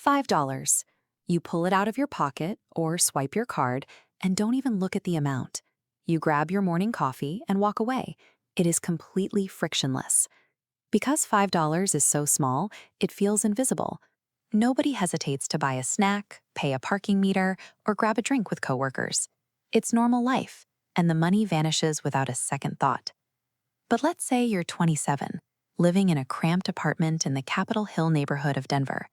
$5. You pull it out of your pocket or swipe your card and don't even look at the amount. You grab your morning coffee and walk away. It is completely frictionless. Because $5 is so small, it feels invisible. Nobody hesitates to buy a snack, pay a parking meter, or grab a drink with coworkers. It's normal life, and the money vanishes without a second thought. But let's say you're 27, living in a cramped apartment in the Capitol Hill neighborhood of Denver.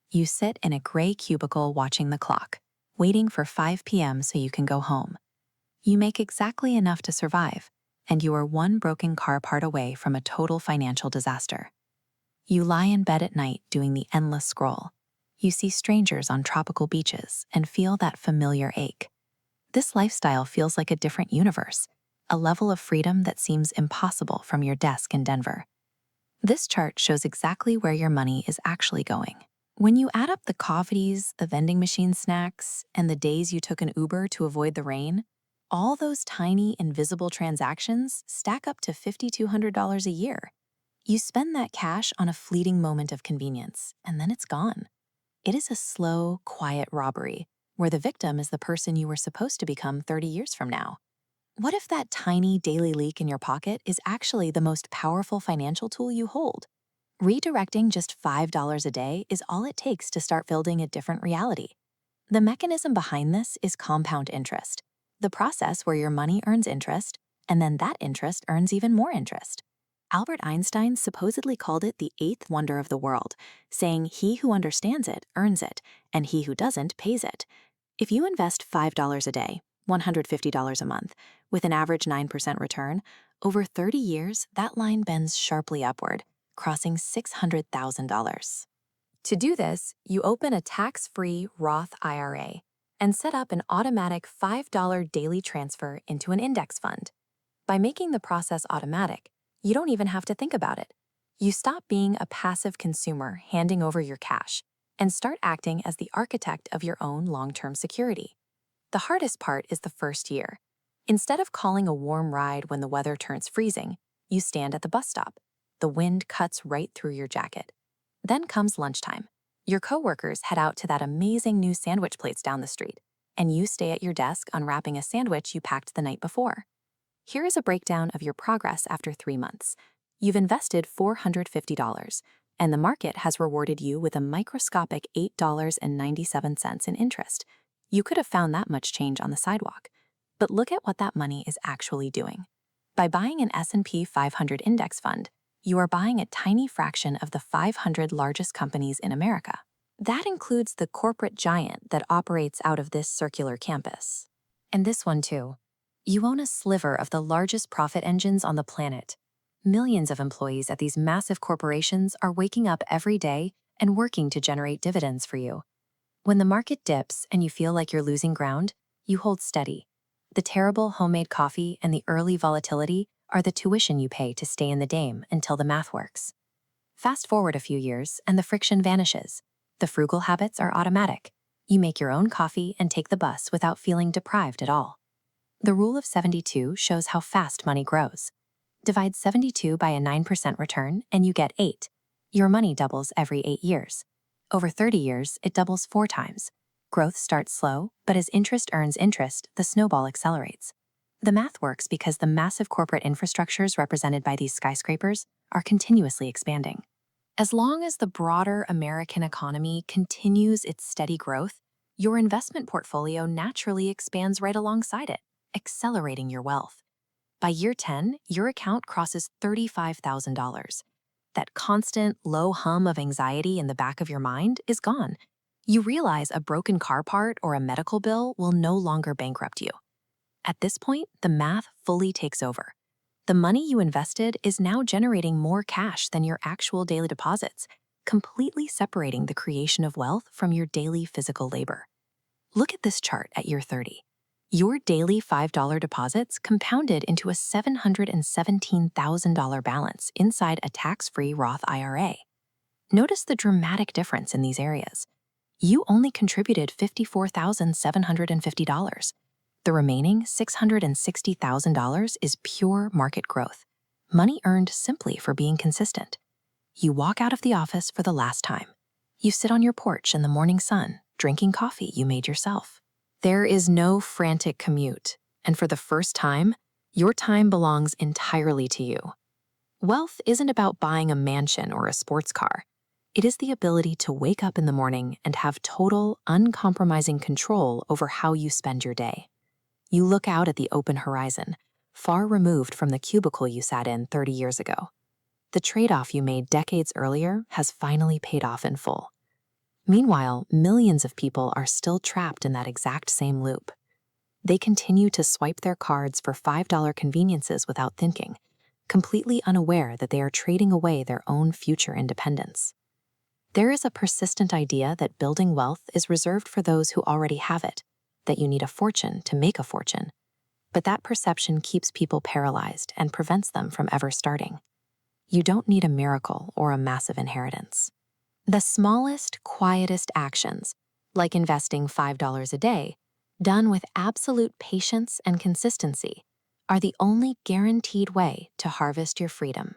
You sit in a gray cubicle watching the clock, waiting for 5 p.m. so you can go home. You make exactly enough to survive, and you are one broken car part away from a total financial disaster. You lie in bed at night doing the endless scroll. You see strangers on tropical beaches and feel that familiar ache. This lifestyle feels like a different universe, a level of freedom that seems impossible from your desk in Denver. This chart shows exactly where your money is actually going. When you add up the coffees, the vending machine snacks, and the days you took an Uber to avoid the rain, all those tiny, invisible transactions stack up to $5,200 a year. You spend that cash on a fleeting moment of convenience, and then it's gone. It is a slow, quiet robbery, where the victim is the person you were supposed to become 30 years from now. What if that tiny daily leak in your pocket is actually the most powerful financial tool you hold? Redirecting just $5 a day is all it takes to start building a different reality. The mechanism behind this is compound interest, the process where your money earns interest, and then that interest earns even more interest. Albert Einstein supposedly called it the eighth wonder of the world, saying he who understands it earns it, and he who doesn't pays it. If you invest $5 a day, $150 a month, with an average 9% return, over 30 years, that line bends sharply upward, crossing $600,000. To do this, you open a tax-free Roth IRA and set up an automatic $5 daily transfer into an index fund. By making the process automatic, you don't even have to think about it. You stop being a passive consumer handing over your cash and start acting as the architect of your own long-term security. The hardest part is the first year. Instead of calling a warm ride when the weather turns freezing, you stand at the bus stop. The wind cuts right through your jacket. Then comes lunchtime. Your coworkers head out to that amazing new sandwich place down the street, and you stay at your desk unwrapping a sandwich you packed the night before. Here is a breakdown of your progress after 3 months. You've invested $450, and the market has rewarded you with a microscopic $8.97 in interest. You could have found that much change on the sidewalk. But look at what that money is actually doing. By buying an S&P 500 index fund, you are buying a tiny fraction of the 500 largest companies in America. That includes the corporate giant that operates out of this circular campus. And this one too. You own a sliver of the largest profit engines on the planet. Millions of employees at these massive corporations are waking up every day and working to generate dividends for you. When the market dips and you feel like you're losing ground, you hold steady. The terrible homemade coffee and the early volatility are the tuition you pay to stay in the game until the math works. Fast forward a few years and the friction vanishes. The frugal habits are automatic. You make your own coffee and take the bus without feeling deprived at all. The rule of 72 shows how fast money grows. Divide 72 by a 9% return and you get 8. Your money doubles every 8 years. Over 30 years, it doubles 4 times. Growth starts slow, but as interest earns interest, the snowball accelerates. The math works because the massive corporate infrastructures represented by these skyscrapers are continuously expanding. As long as the broader American economy continues its steady growth, your investment portfolio naturally expands right alongside it, accelerating your wealth. By year 10, your account crosses $35,000. That constant, low hum of anxiety in the back of your mind is gone. You realize a broken car part or a medical bill will no longer bankrupt you. At this point, the math fully takes over. The money you invested is now generating more cash than your actual daily deposits, completely separating the creation of wealth from your daily physical labor. Look at this chart at year 30. Your daily $5 deposits compounded into a $717,000 balance inside a tax-free Roth IRA. Notice the dramatic difference in these areas. You only contributed $54,750. The remaining $660,000 is pure market growth, money earned simply for being consistent. You walk out of the office for the last time. You sit on your porch in the morning sun, drinking coffee you made yourself. There is no frantic commute, and for the first time, your time belongs entirely to you. Wealth isn't about buying a mansion or a sports car. It is the ability to wake up in the morning and have total, uncompromising control over how you spend your day. You look out at the open horizon, far removed from the cubicle you sat in 30 years ago. The trade-off you made decades earlier has finally paid off in full. Meanwhile, millions of people are still trapped in that exact same loop. They continue to swipe their cards for $5 conveniences without thinking, completely unaware that they are trading away their own future independence. There is a persistent idea that building wealth is reserved for those who already have it, that you need a fortune to make a fortune. But that perception keeps people paralyzed and prevents them from ever starting. You don't need a miracle or a massive inheritance. The smallest, quietest actions, like investing $5 a day, done with absolute patience and consistency, are the only guaranteed way to harvest your freedom.